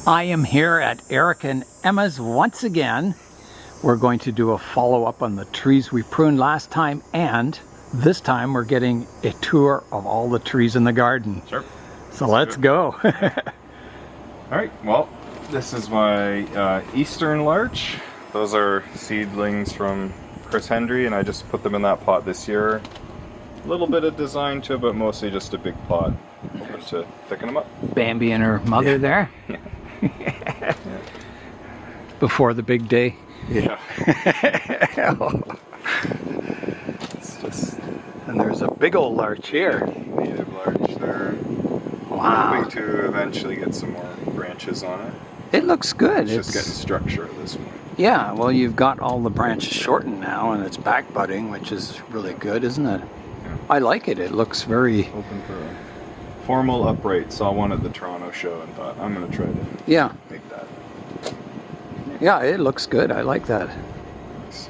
I am here at Eric and Emma's once again. We're going to do a follow-up on the trees we pruned last time, and this time we're getting a tour of all the trees in the garden. Sure. So let's go. Alright, well, this is my Eastern Larch. Those are seedlings from Chris Hendry, and I just put them in that pot this year. A little bit of design to it, but mostly just a big pot. Hoping to thicken them up. Bambi and her mother there. Yeah. Before the big day. Yeah. It's just... And there's a big old larch here. Native larch there. Wow. Hoping to eventually get some more branches on it. It looks good. It's just getting structure at this point. Yeah, well, you've got all the branches shortened now, and it's back budding, which is really good, isn't it? Yeah. I like it. It looks very... Open for a formal upright. Saw one at the Toronto show and thought, I'm going to try to make that. Yeah, it looks good. I like that. Nice.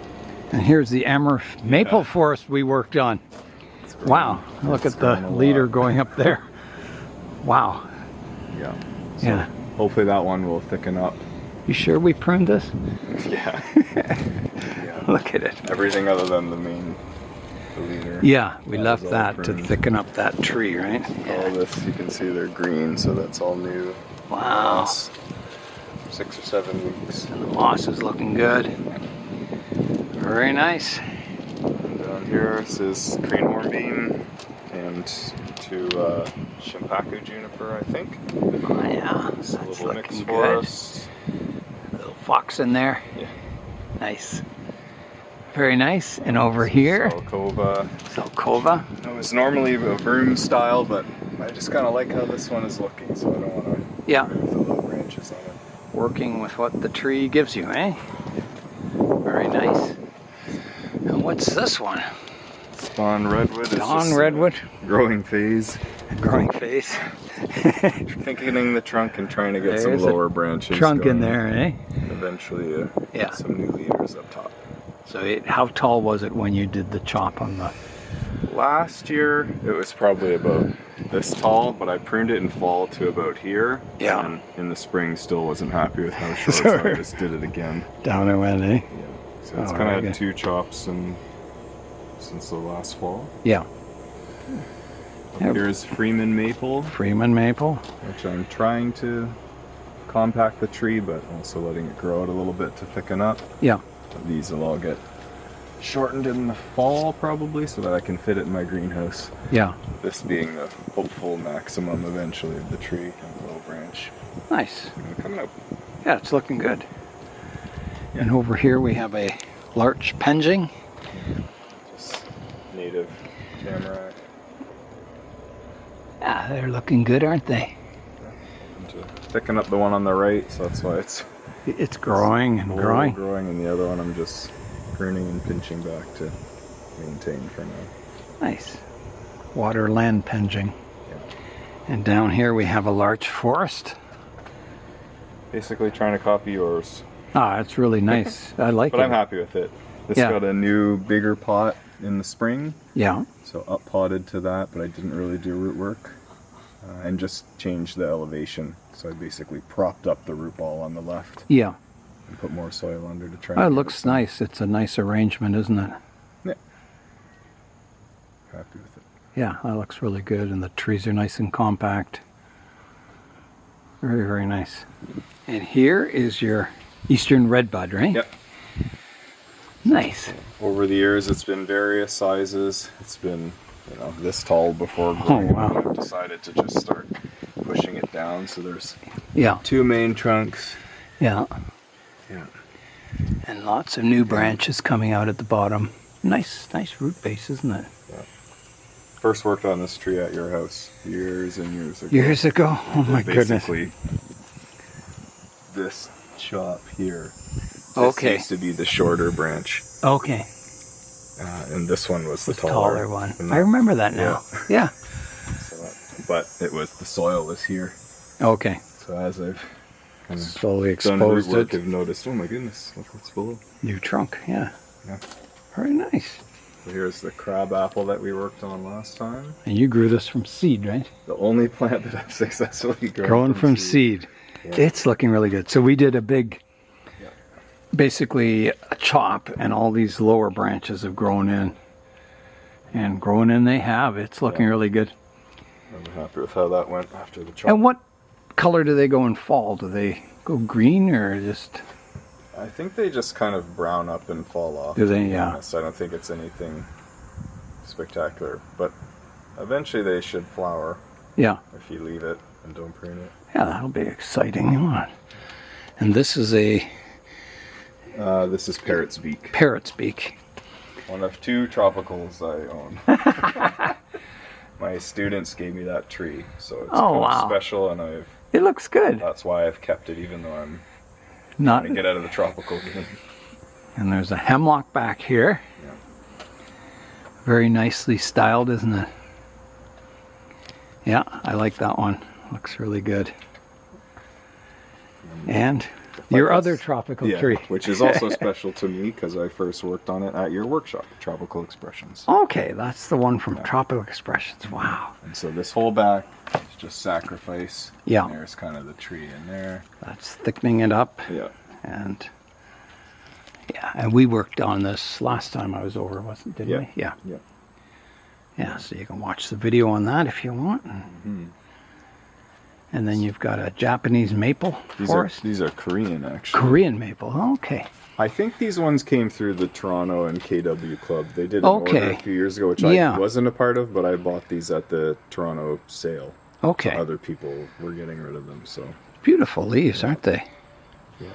And here's the Amur Maple forest we worked on. Wow, look at the leader going up there. Wow. Yeah. So hopefully that one will thicken up. You sure we pruned this? Yeah. Look at it. Everything other than the leader. Yeah, we left that to thicken up that tree, right? All this, you can see they're green, so that's all new. Wow. 6 or 7 weeks. And the moss is looking good. Very nice. And down here, this is green hornbeam and to Shimpaku juniper, I think. Oh yeah, it's a little mixed good. Forest. A little fox in there. Yeah. Nice. Very nice. And over here, Salcova. It was normally a broom style, but I just kind of like how this one is looking, so I don't want to remove the low branches on it. Working with what the tree gives you, eh? Very nice. And what's this one? It's Dawn Redwood. Dawn Redwood. Growing phase. Growing phase. Thickening the trunk and trying to get some lower branches. Trunk in there, eh? And eventually some new leaders up top. So how tall was it when you did the chop on the... Last year, it was probably about this tall, but I pruned it in fall to about here. Yeah. And in the spring, still wasn't happy with how short, so I just did it again. Down it went, eh? Yeah. So it's kind of had 2 chops since the last fall. Yeah. Here's Freeman Maple. Freeman Maple. Which I'm trying to compact the tree, but also letting it grow out a little bit to thicken up. Yeah. These will all get shortened in the fall probably so that I can fit it in my greenhouse. Yeah. This being the hopeful maximum eventually of the tree and low branch. Nice. Coming up. Yeah, it's looking good. Yeah. And over here we have a larch penjing. Just native tamarack. Yeah, they're looking good, aren't they? And to thicken up the one on the right, so that's why it's growing and growing. And the other one I'm just pruning and pinching back to maintain for now. Nice. Water land penjing. Yeah. And down here we have a larch forest. Basically trying to copy yours. Ah, it's really nice. I like it. But I'm happy with it. This got a new bigger pot in the spring. Yeah. So up potted to that, but I didn't really do root work. And just changed the elevation. So I basically propped up the root ball on the left. Yeah. And put more soil under to try. Oh, it looks nice. It's a nice arrangement, isn't it? Yeah. Happy with it. Yeah, that looks really good, and the trees are nice and compact. Very, very nice. And here is your Eastern Redbud, right? Yep. Nice. Over the years, it's been various sizes. It's been, this tall before growing. Oh, wow. I've decided to just start pushing it down. So there's 2 main trunks. Yeah. Yeah. And lots of new branches coming out at the bottom. Nice root base, isn't it? Yeah. First worked on this tree at your house years and years ago. Years ago? Oh my goodness. Basically, this chop here. This used to be the shorter branch. Okay. And this one was the taller one. I remember that now. Yeah. But the soil was here. Okay. So as I've kind of slowly exposed it, I've noticed, oh my goodness, look what's below. New trunk, yeah. Very nice. So here's the crab apple that we worked on last time. And you grew this from seed, right? The only plant that I've successfully grown from seed. It's looking really good. So we did a big, basically a chop, and all these lower branches have grown in. And grown in they have. It's looking really good. I'm happy with how that went after the chop. And what color do they go in fall? Do they go green or just... I think they just kind of brown up and fall off. Do they? To be Yeah. honest. I don't think it's anything spectacular, but eventually they should flower. Yeah. If you leave it and don't prune it. Yeah, that'll be exciting. And this is a... this is parrot's beak. Parrot's beak. One of 2 tropicals I own. My students gave me that tree, so it's kind of special, and It looks good. that's why I've kept it, even though I'm Not. trying to get out of the tropical game. And there's a hemlock back here. Yeah. Very nicely styled, isn't it? Yeah, I like that one. Looks really good. And your other tropical tree. Which is also special to me because I first worked on it at your workshop, Tropical Expressions. Okay, that's the one from Tropical Expressions. Wow. And so this whole back is just sacrifice. Yeah. And there's kind of the tree in there. That's thickening it up. Yeah. And yeah, and we worked on this last time I was over, didn't we? Yeah. Yeah. Yeah, so you can watch the video on that if you want. And then you've got a Japanese maple forest. These are Korean, actually. Korean maple, okay. I think these ones came through the Toronto and KW Club. They did an order a few years ago, which I wasn't a part of, but I bought these at the Toronto sale. Okay. So other people were getting rid of them, so. Beautiful leaves, aren't they? Yeah.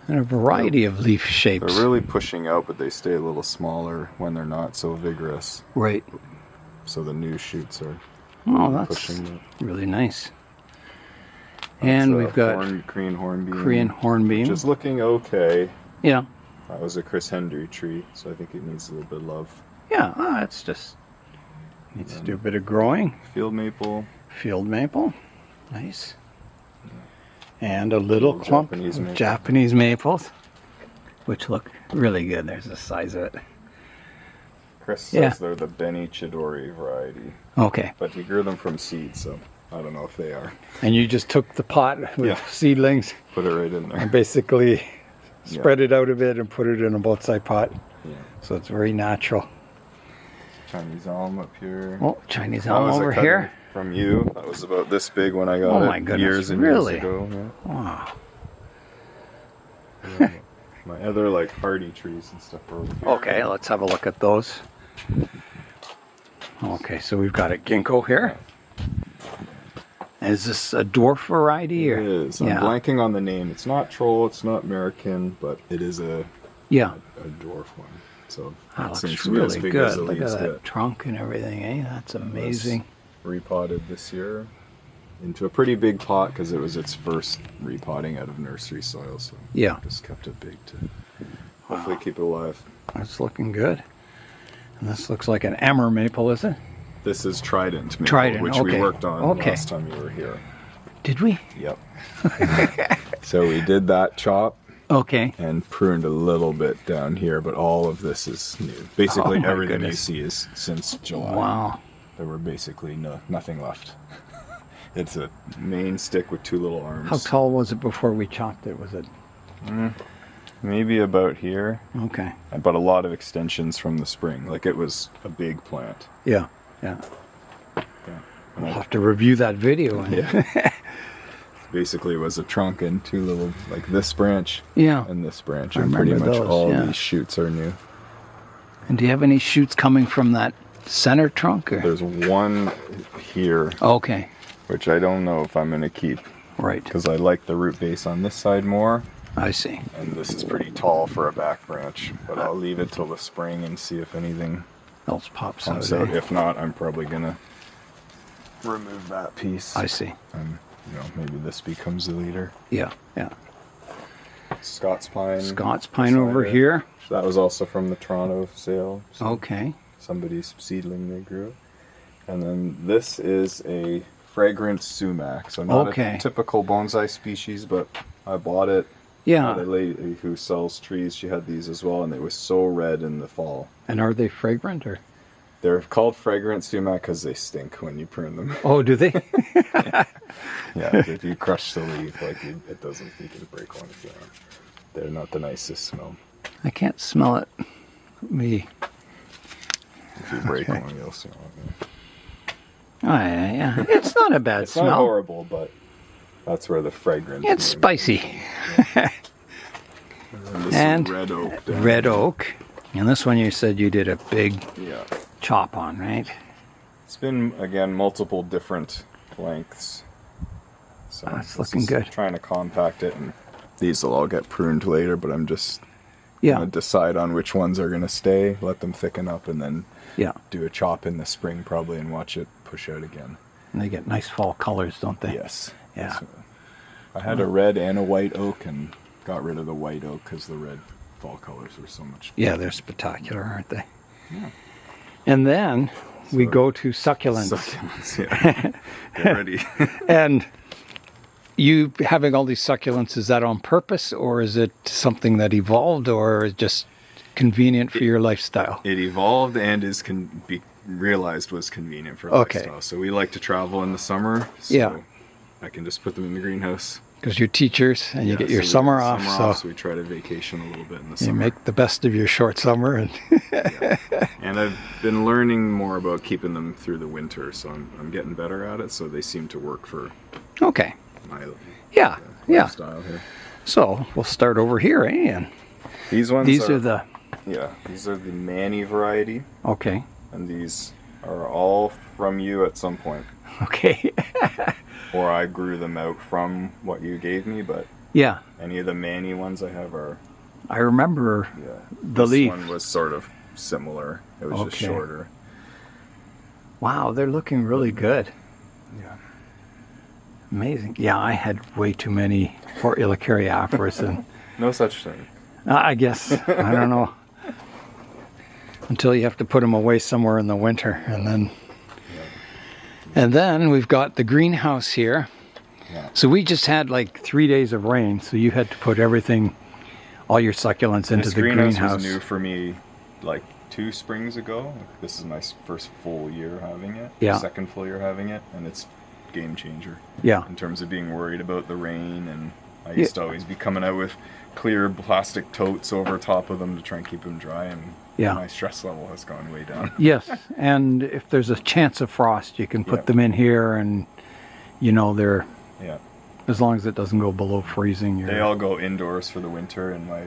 And a variety of leaf shapes. They're really pushing out, but they stay a little smaller when they're not so vigorous. Right. So the new shoots are that's pushing really nice. And we've got Korean hornbeam. Korean hornbeam. Just looking okay. Yeah. That was a Chris Hendry tree, so I think it needs a little bit of love. Yeah, it's just needs to do a bit of growing. Field maple. Field maple. Nice. And a little clump of Japanese maples, which look really good. There's the size of it. Chris says they're the Benny Chidori variety. Okay. But he grew them from seed, so I don't know if they are. And you just took the pot with seedlings. Put it right in there. And basically spread it out a bit and put it in a bonsai pot. Yeah. So it's very natural. Chinese elm up here. Oh, Chinese elm over here. From you. That was about this big when I got it years and years ago. Yeah. Wow. Yeah. My other like hardy trees and stuff are over here. Okay, let's have a look at those. Okay, so we've got a ginkgo here. Is this a dwarf variety? Or? It is. I'm blanking on the name. It's not troll, it's not American, but it is a dwarf one. So that looks really good. Look at that trunk and everything, eh? That's amazing. Repotted this year into a pretty big pot because it was its first repotting out of nursery soil. So just kept it big to hopefully keep it alive. That's looking good. And this looks like an Amur Maple, is it? This is Trident Maple, which we worked on last time you were here. Did we? Yep. So we did that chop. Okay. And pruned a little bit down here, but all of this is new. Basically everything you see is since July. Wow. There were basically nothing left. It's a main stick with 2 little arms. How tall was it before we chopped it? Was it? Maybe about here. Okay. But a lot of extensions from the spring. Like it was a big plant. Yeah. We'll have to review that video. Basically it was a trunk and 2 little, like this branch and this branch. And pretty much all these shoots are new. And do you have any shoots coming from that center trunk? Or? There's one here. Okay. Which I don't know if I'm going to keep. Right. Because I like the root base on this side more. I see. And this is pretty tall for a back branch. But I'll leave it till the spring and see if anything else pops out. If not, I'm probably going to remove that piece. I see. And maybe this becomes the leader. Yeah. Scots pine. Scots pine over here. That was also from the Toronto sale. So okay. Somebody's seedling they grew. And then this is a fragrant sumac. So not a typical bonsai species, but I bought it. Yeah. The lady who sells trees, she had these as well, and they were so red in the fall. And are they fragrant or? They're called fragrant sumac because they stink when you prune them. Oh, do they? Yeah, if you crush the leaf, like it doesn't, you can break one. So they're not the nicest smell. I can't smell it. Me. If you break one, you'll smell it. Oh, yeah. It's not a bad It's smell. not horrible, but that's where the fragrance. It's spicy. And And this red oak. down red here. oak. And this one you said you did a big Yeah. chop on, right? It's been, again, multiple different lengths. So That's this looking is good. Trying to compact it, and these will all get pruned later, but I'm just Yeah. gonna decide on which ones are gonna stay, let them thicken up, and then Yeah. do a chop in the spring probably and watch it push out again. And they get nice fall colors, don't they? Yes. Yeah. So, I had a red and a white oak and got rid of the white oak because the red fall colors were so much. Yeah, they're spectacular, aren't they? Yeah. And then we So- go to succulents. Succulents, yeah. Get ready. And you having all these succulents, is that on purpose, or is it something that evolved, or is it just convenient for your lifestyle? It evolved and is realized was convenient for Okay. lifestyle. So we like to travel in the summer. So Yeah. I can just put them in the greenhouse. Because you're teachers and you Yeah, get so your we summer get off, so so we try to vacation a little bit in the you summer. make the best of your short summer. And And I've been learning more about keeping them through the winter, so I'm getting better at it. So they seem to work for okay, my yeah, yeah. lifestyle here. So we'll start over here, eh? And These ones these are the these are the Manny variety, okay, and these are all from you at some point, okay, or I grew them out from what you gave me. But yeah. any of the Manny ones I have are I remember the this leaf. one was sort of similar. It was just Okay. shorter. Wow, they're looking really good. Yeah. Amazing. Yeah, I had way too many Portulacaria afras, and No such thing. I guess I don't know. Until you have to put them away somewhere in the winter, and then we've got the greenhouse here. Yeah. So we just had like 3 days of rain, so you had to put everything, all your succulents into This the greenhouse greenhouse. was new for me like 2 springs ago. This is my first full year having it. Yeah. Second full year having it, and it's game changer Yeah, in terms of being worried about the rain. And I used to always be coming out with clear plastic totes over top of them to try and keep them dry, and Yeah. my stress level has gone way down. yes. And if there's a chance of frost, you can put Yeah. them in here, and you know they're, Yeah. as long as it doesn't go below freezing. They all go indoors for the winter in my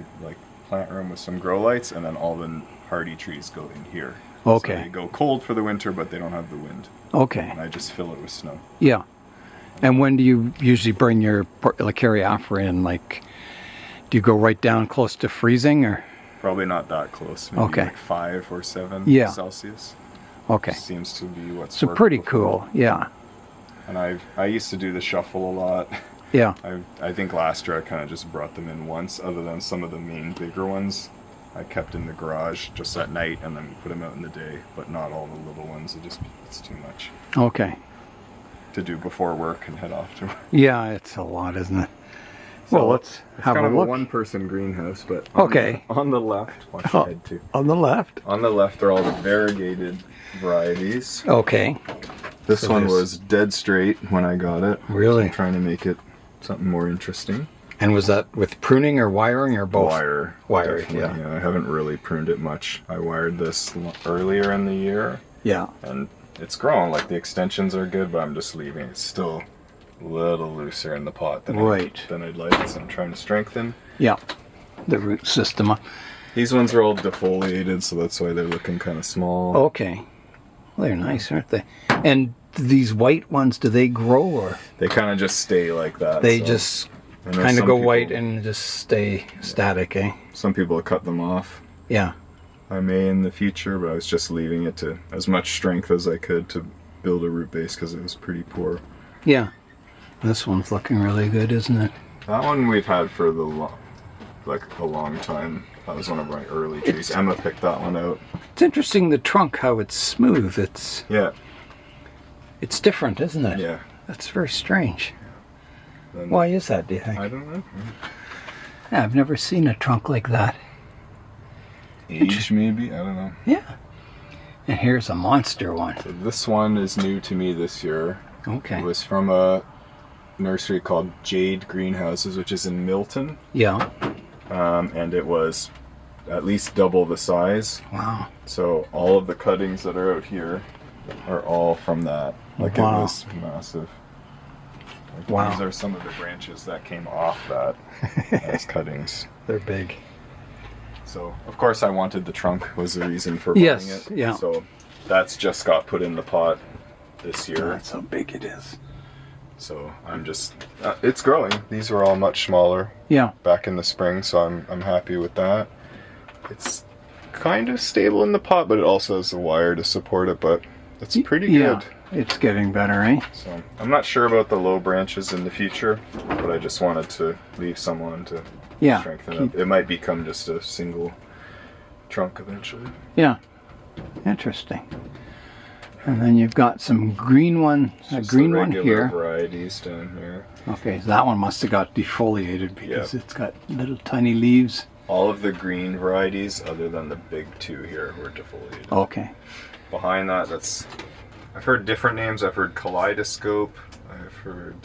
plant room with some grow lights, and then all the hardy trees go in here. Okay. So they go cold for the winter, but they don't have the wind. Okay. And I just fill it with snow. Yeah. And when do you usually bring your Portulacaria afra in? Like, do you go right down close to freezing, or? Probably not that close. Maybe Okay. like 5 or 7 Yeah. Celsius. Okay. Seems to be what's So worked pretty before. cool. Yeah. And I used to do the shuffle a lot. Yeah. I think last year I kind of just brought them in once, other than some of the main bigger ones. I kept in the garage just at night and then put them out in the day, but not all the little ones. It's too much Okay. to do before work and head off to work. Yeah, it's a lot, isn't it? So Well, let's it's have kind a of look. a one-person greenhouse, but Okay. on the left, watch Oh. your head too. On the left. On the left are all the variegated varieties. Okay. This So one there's- was dead straight when I got it. Really? So I'm trying to make it something more interesting. And was that with pruning or wiring or both? Wire. Wire, definitely. yeah. I haven't really pruned it much. I wired this earlier in the year, Yeah. and it's grown. Like the extensions are good, but I'm just leaving it still a little looser in the pot than Right. I'd like. So I'm trying to strengthen. Yeah. The root system. These ones are all defoliated, so that's why they're looking kind of small. Okay. Well, they're nice, aren't they? And these white ones, do they grow, or They kind of just stay like that. they so just I know kind of some go people- white and just stay static, eh? Some people cut them off. Yeah. I may in the future, but I was just leaving it to as much strength as I could to build a root base because it was pretty poor. Yeah. This one's looking really good, isn't it? That one we've had for a long time. That was one of my early trees. Emma picked that one out. It's interesting, the trunk, how it's smooth. It's Yeah, different, isn't it? yeah. That's very strange. Then- Why is that, do you think? I don't know. Yeah, I've never seen a trunk like that. Age maybe? I don't know. Yeah. And here's a monster one. So this one is new to me this year. Okay. It was from a nursery called Jade Greenhouses, which is in Milton. Yeah. And it was at least double the size. Wow. So all of the cuttings that are out here are all from that. Like it was massive. Like Wow. These are some of the branches that came off that as cuttings. They're big. So of course I wanted the trunk was the reason for buying Yes, it. yeah. So that's just got put in the pot this year. That's how big it is. So I'm just, it's growing. These were all much smaller Yeah. back in the spring, so I'm happy with that. It's kind of stable in the pot, but it also has the wire to support it, but it's pretty Yeah. good. It's getting better, eh? So I'm not sure about the low branches in the future, but I just wanted to leave someone to strengthen it. It might become just a single trunk eventually. Yeah. Interesting. And then you've got some green one, a green one here. Varieties down here. Okay, so that one must have got defoliated because it's got little tiny leaves. All of the green varieties, other than the big two here, were defoliated. Okay. Behind that, I've heard different names. I've heard kaleidoscope. I've heard,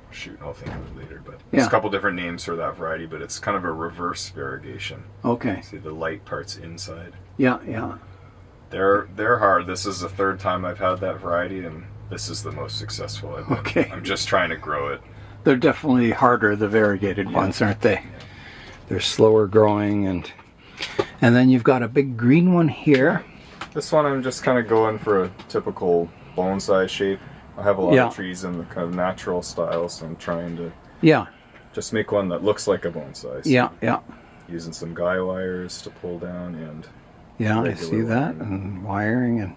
shoot, I'll think of it later. But there's a couple different names for that variety, but it's kind of a reverse variegation. Okay. See the light parts inside. Yeah, yeah. They're hard. This is the third time I've had that variety, and this is the most successful I've been. Okay. I'm just trying to grow it. They're definitely harder, the variegated ones, aren't they? Yeah. They're slower growing, and then you've got a big green one here. This one I'm just kind of going for a typical bonsai shape. I have a lot of trees in the kind of natural style, so I'm trying to just make one that looks like a bonsai. So Yeah. using some guy wires to pull down and I see that, and wiring, and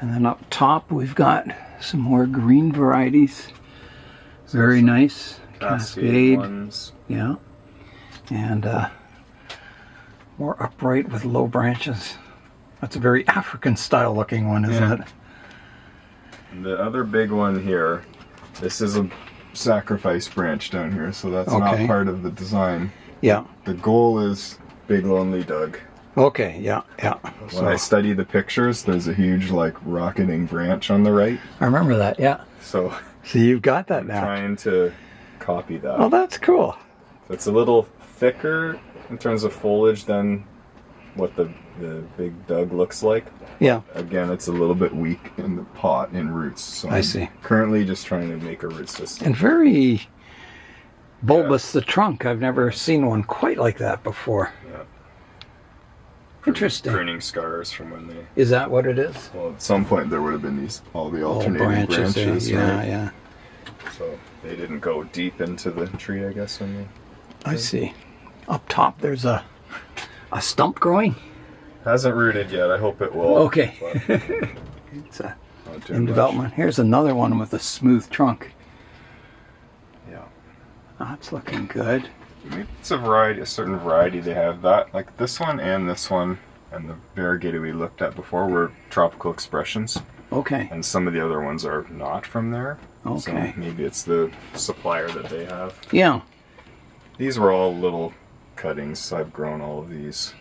then up top we've got some more green varieties. Very nice. Cascade ones. Yeah. And more upright with low branches. That's a very African style looking one, isn't it? And the other big one here, this is a sacrifice branch down here, so that's not part of the design. Yeah. The goal is Big Lonely Doug. Okay, yeah. When I study the pictures, there's a huge like rocketing branch on the right. I remember that, yeah. So you've got that now. Trying to copy that. Oh, that's cool. It's a little thicker in terms of foliage than what the Big Doug looks like. Yeah. Again, it's a little bit weak in the pot in roots. So I see. Currently just trying to make a root system. And very bulbous the trunk. I've never seen one quite like that before. Yeah. Interesting. Pruning scars from when they... Is that what it is? Well, at some point there would have been all the alternating branches. Yeah. So they didn't go deep into the tree, I guess. I see. Up top there's a stump growing. Hasn't rooted yet. I hope it will. Okay. It's in development. Here's another one with a smooth trunk. Yeah. That's looking good. Maybe it's a certain variety they have. That, like this one and the variegated we looked at before were tropical expressions. Okay. And some of the other ones are not from there. Okay. So maybe it's the supplier that they have. Yeah. These were all little cuttings. I've grown all of these.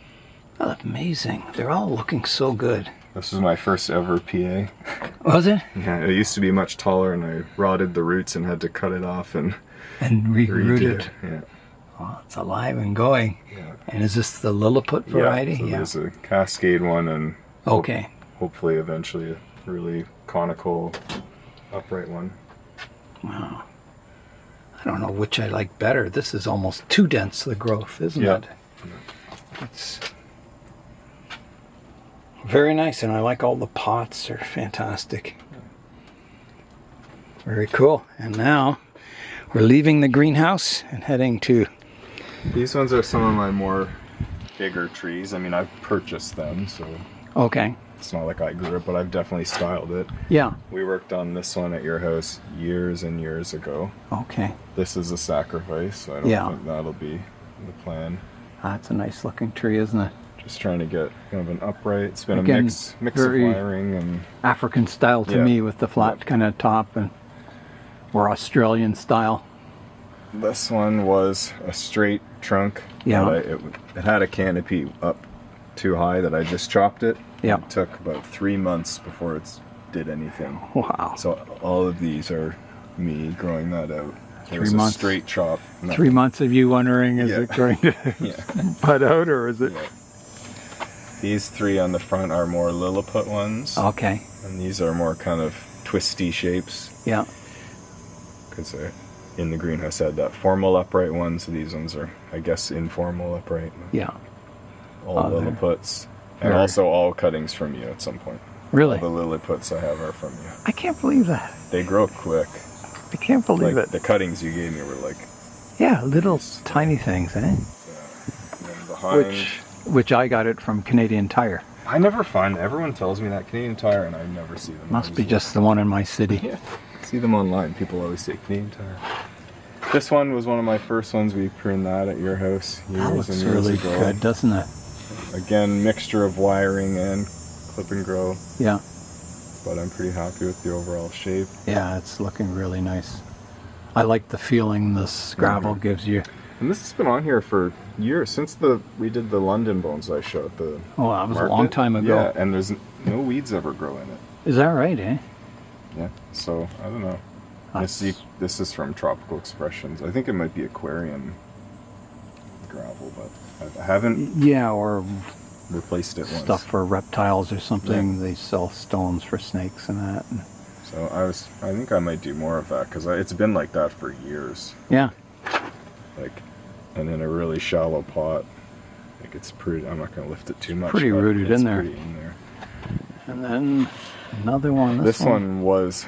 Oh, amazing. They're all looking so good. This is my first ever PA. Was it? Yeah, it used to be much taller and I rotted the roots and had to cut it off and reroot it. Yeah. Oh, it's alive and going. Yeah. And is this the Lilliput variety? Yeah, so there's a Cascade one and hopefully eventually a really conical upright one. Wow. I don't know which I like better. This is almost too dense, the growth, isn't it? It's very nice, and I like all the pots. They're fantastic. Very cool. And now we're leaving the greenhouse and heading to... These ones are some of my more bigger trees. I mean, I've purchased them, so... Okay. It's not like I grew it, but I've definitely styled it. Yeah. We worked on this one at your house years and years ago. Okay. This is a sacrifice, so I don't think that'll be the plan. That's a nice looking tree, isn't it? Just trying to get kind of an upright. It's been a mix of wiring and African style to me, with the flat kind of top, and or Australian style. This one was a straight trunk. Yeah. But it had a canopy up too high that I just chopped it. Yeah. It took about 3 months before it did anything. Wow. So all of these are me growing that out. It was 3 months. a straight chop. 3 months of you wondering, is Yeah. it going to Yeah. bud out, or is it? Yeah. These 3 on the front are more Lilliput ones. Okay. And these are more kind of twisty shapes. Yeah. Because in the greenhouse I had that formal upright one, so these ones are, I guess, informal upright. Yeah. All they're Lilliputs. And very- also all cuttings from you at some point. Really? All the Lilliputs I have are from you. I can't believe that. They grow quick. I can't believe Like it. the cuttings you gave me were like, Yeah, little tiny things, eh? and then behind. Which I got it from Canadian Tire. I never find, everyone tells me that Canadian Tire and I never see them. Must be just the one in my city. Yeah. See them online. People always say Canadian Tire. This one was one of my first ones. We pruned that at your house That years looks and years really ago. good, doesn't it? Again, mixture of wiring and clip and grow. Yeah. But I'm pretty happy with the overall shape. Yeah, it's looking really nice. I like the feeling this gravel gives you. And this has been on here for years, since we did the London bonsai show at the Oh, that was market. a long time ago. Yeah, and there's no weeds ever grow in it. Is that right, eh? Yeah, so I don't know. That's- This is from Tropical Expressions. I think it might be aquarium gravel, but I haven't Yeah, or replaced it once. stuff for reptiles or something. They sell stones for snakes and that. So I think I might do more of that because it's been like that for years. Yeah. Like, and in a really shallow pot. Like it's pretty. I'm not going to lift it too much. Pretty but rooted it's in there. pretty in there. And then another one. This one was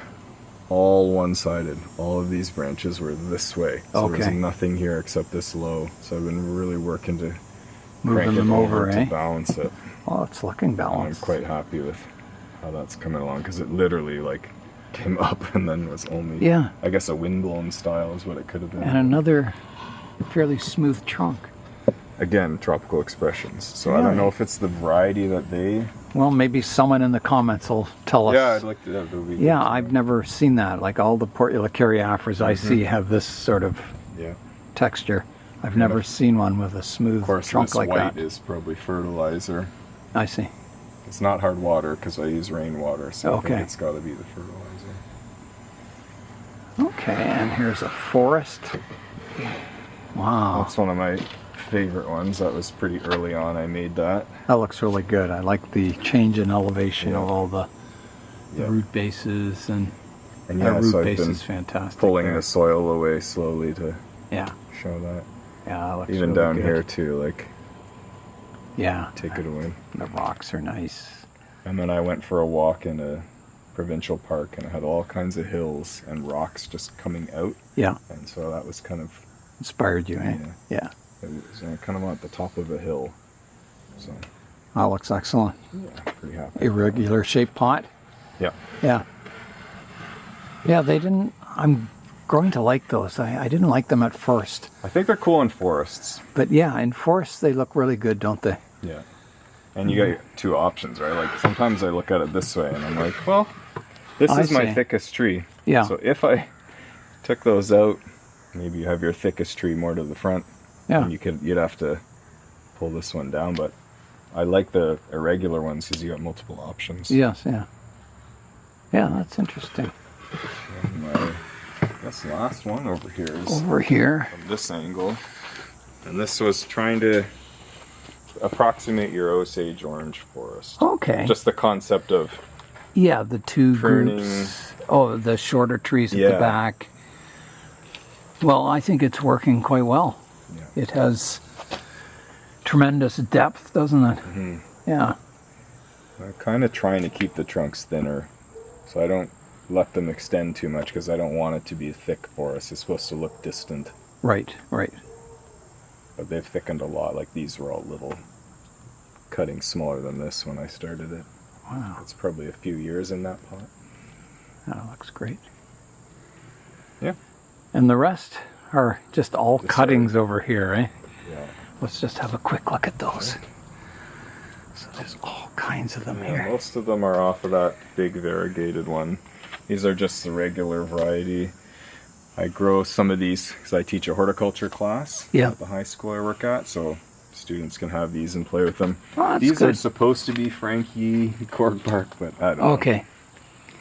all one-sided. All of these branches were this way. So there was Okay. nothing here except this low. So I've been really working to Moving crank it them over, to eh? balance it. Oh, it's looking And I'm balanced. quite happy with how that's coming along because it literally like came up and then was only, Yeah. I guess a windblown style is what it could have been. And another fairly smooth trunk. Again, Tropical Expressions. So I don't Really? know if it's the variety that they... Well, maybe someone in the comments will tell us. Yeah, I'd like to... That would be good Yeah, to know. I've never seen that. Like all the Portulacaria afras I see have this sort of Yeah. texture. I've never seen one with a smooth Of course, trunk this like white that. is probably fertilizer. I see. It's not hard water because I use rainwater, so I Okay. think it's got to be the fertilizer. Okay, and here's a forest. Wow, That's one of my favorite ones. That was pretty early on. I made that. that looks really good. I like the change in elevation of all the Yeah. root bases, and And that yeah, root so I've base been is fantastic. pulling there. the soil away slowly to Yeah, show that. yeah, that looks Even really down good. here too, like Yeah, take it away. the rocks are nice. And then I went for a walk in a provincial park and it had all kinds of hills and rocks just coming out. Yeah, And so that was kind of, inspired you, eh? Yeah, it was kind of at the top of a hill. So that looks excellent. yeah, pretty happy. Irregular shaped pot. Yeah. Yeah. Yeah, they didn't. I'm growing to like those. I didn't like them at first. I think they're cool in forests. But yeah, in forests they look really good, don't they? Yeah. And you got your two options, right? Like sometimes I look at it this way and I'm like, well, this I is my see. thickest tree. Yeah. So if I took those out, maybe you have your thickest tree more to the front. Yeah. And you'd have to pull this one down, but I like the irregular ones because you got multiple options. Yes, yeah. Yeah, that's interesting. And my, I guess the last one over here is Over here. from this angle. And this was trying to approximate your Osage orange forest. Okay. Just the concept of Yeah, the two pruning. groups. Oh, the shorter trees at Yeah. the back. Well, I think it's working quite well. Yeah. It has tremendous depth, doesn't it? Mm-hmm. Yeah. I'm kind of trying to keep the trunks thinner so I don't let them extend too much because I don't want it to be a thick forest. It's supposed to look distant, Right, right. but they've thickened a lot. Like these were all little cuttings smaller than this when I started it. Wow, It's probably a few years in that pot. that looks great. Yeah. And the rest are just all Just cuttings over here, eh? Yeah. Let's just have a quick look at those. So there's all kinds of them Yeah, here. most of them are off of that big variegated one. These are just the regular variety. I grow some of these because I teach a horticulture class Yeah. at the high school I work at. So students can have these and play with them. Oh, that's These are good. supposed to be Frankie cork bark, but I don't know. Okay.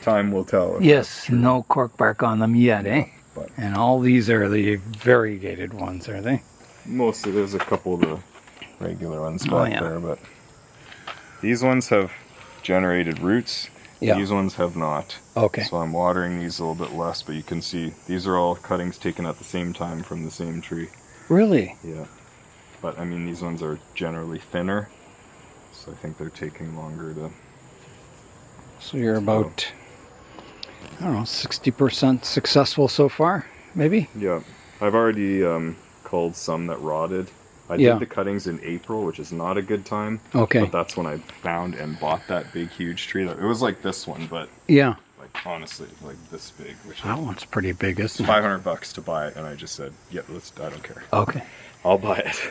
Time will tell. if Yes, that's true. no cork bark on them yet, eh? But And all these are the variegated ones, are they? mostly there's a couple of the regular ones back Oh, yeah. there, but these ones have generated roots. Yeah. These ones have not. Okay. So I'm watering these a little bit less, but you can see these are all cuttings taken at the same time from the same tree. Really? Yeah. But I mean, these ones are generally thinner, so I think they're taking longer to... So you're about, I don't know, 60% successful so far, maybe? Yeah. I've already culled some that rotted. I Yeah. did the cuttings in April, which is not a good time. Okay. But that's when I found and bought that big, huge tree. It was like this one, but Yeah. like honestly, like this big, which That is one's pretty big, isn't it? $500 to buy it, and I just said, "Yeah, I don't care. Okay. I'll buy it."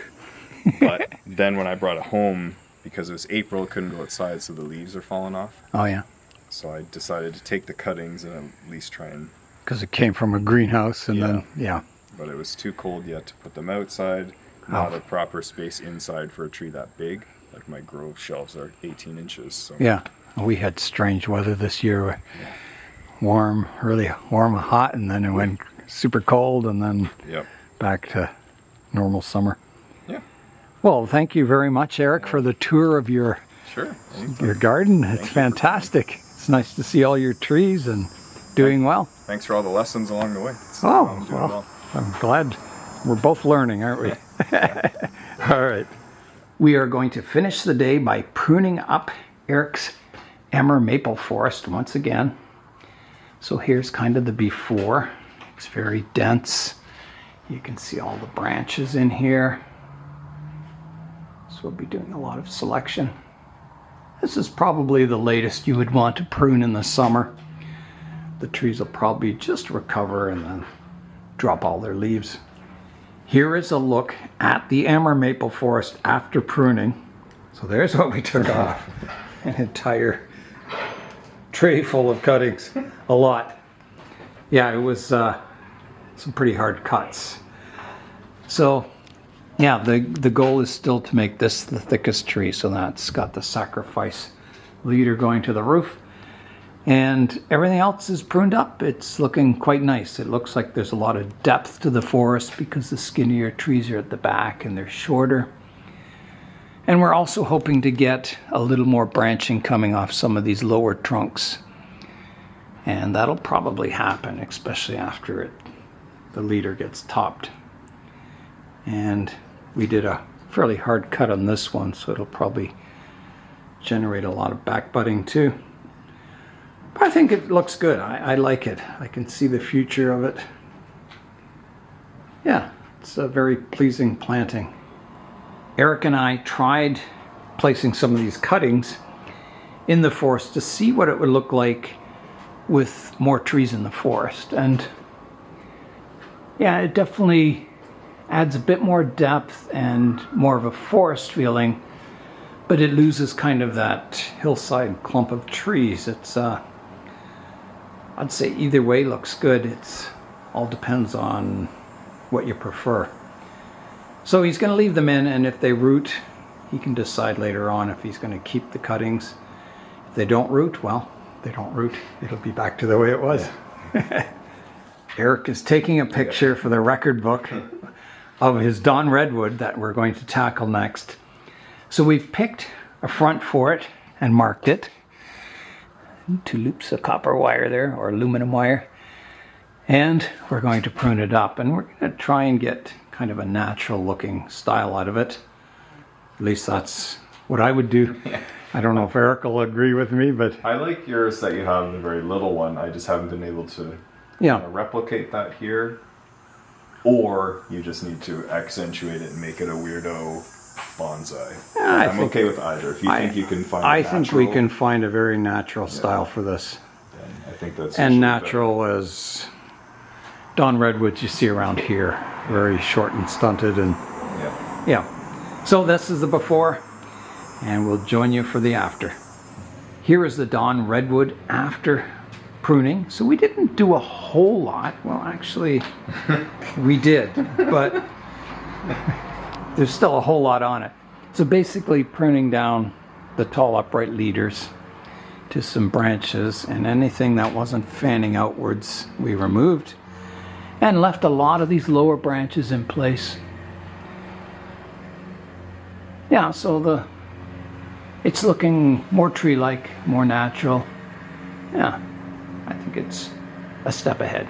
But then when I brought it home, because it was April, it couldn't go outside, so the leaves are falling off. Oh, yeah. So I decided to take the cuttings and at least try and. Because it came from a greenhouse and Yeah. then, yeah. But it was too cold yet to put them outside. Not Oh. a proper space inside for a tree that big. Like my grove shelves are 18 inches. So. Yeah. We had strange weather this year. Warm, really warm and hot, and then it went super cold, and then Yep. back to normal summer. Yeah. Well, thank you very much, Eric, for the tour of your Sure. garden. It's fantastic. It's nice to see all your trees and doing well. Thanks for all the lessons along the way. Oh, I'm doing well, I'm glad we're both learning, aren't we? All right. We are going to finish the day by pruning up Eric's Amur Maple forest once again. So here's kind of the before. It's very dense. You can see all the branches in here. So we'll be doing a lot of selection. This is probably the latest you would want to prune in the summer. The trees will probably just recover and then drop all their leaves. Here is a look at the Amur Maple forest after pruning. So there's what we took off. An entire tray full of cuttings. A lot. Yeah, it was some pretty hard cuts. So yeah, the goal is still to make this the thickest tree. So that's got the sacrifice leader going to the roof. And everything else is pruned up. It's looking quite nice. It looks like there's a lot of depth to the forest because the skinnier trees are at the back and they're shorter. And we're also hoping to get a little more branching coming off some of these lower trunks. And that'll probably happen, especially after the leader gets topped. And we did a fairly hard cut on this one, so it'll probably generate a lot of back budding too. I think it looks good. I like it. I can see the future of it. Yeah, it's a very pleasing planting. Eric and I tried placing some of these cuttings in the forest to see what it would look like with more trees in the forest. And yeah, it definitely adds a bit more depth and more of a forest feeling, but it loses kind of that hillside clump of trees. It's I'd say either way looks good. It's all depends on what you prefer. So he's going to leave them in, and if they root, he can decide later on if he's going to keep the cuttings. If they don't root, well, they don't root. It'll be back to the way it was. Yeah. Eric is taking a picture for the record book of his Dawn Redwood that we're going to tackle next. So we've picked a front for it and marked it. 2 loops of copper wire there, or aluminum wire. And we're going to prune it up, and we're going to try and get kind of a natural looking style out of it. At least that's what I would do. I don't know if Eric will agree with me, but I like yours that you have the very little one. I just haven't been able to replicate that here. Or you just need to accentuate it and make it a weirdo bonsai. I'm okay with either. If you think you can find I think we can find a very natural style for this. I think that's and natural as Dawn Redwoods you see around here. Very short and stunted, and yeah. So this is the before, and we'll join you for the after. Here is the Dawn Redwood after pruning. So we didn't do a whole lot. Well, actually, we did, but there's still a whole lot on it. So basically pruning down the tall upright leaders to some branches, and anything that wasn't fanning outwards we removed and left a lot of these lower branches in place. Yeah, so it's looking more tree-like, more natural. Yeah, I think it's a step ahead.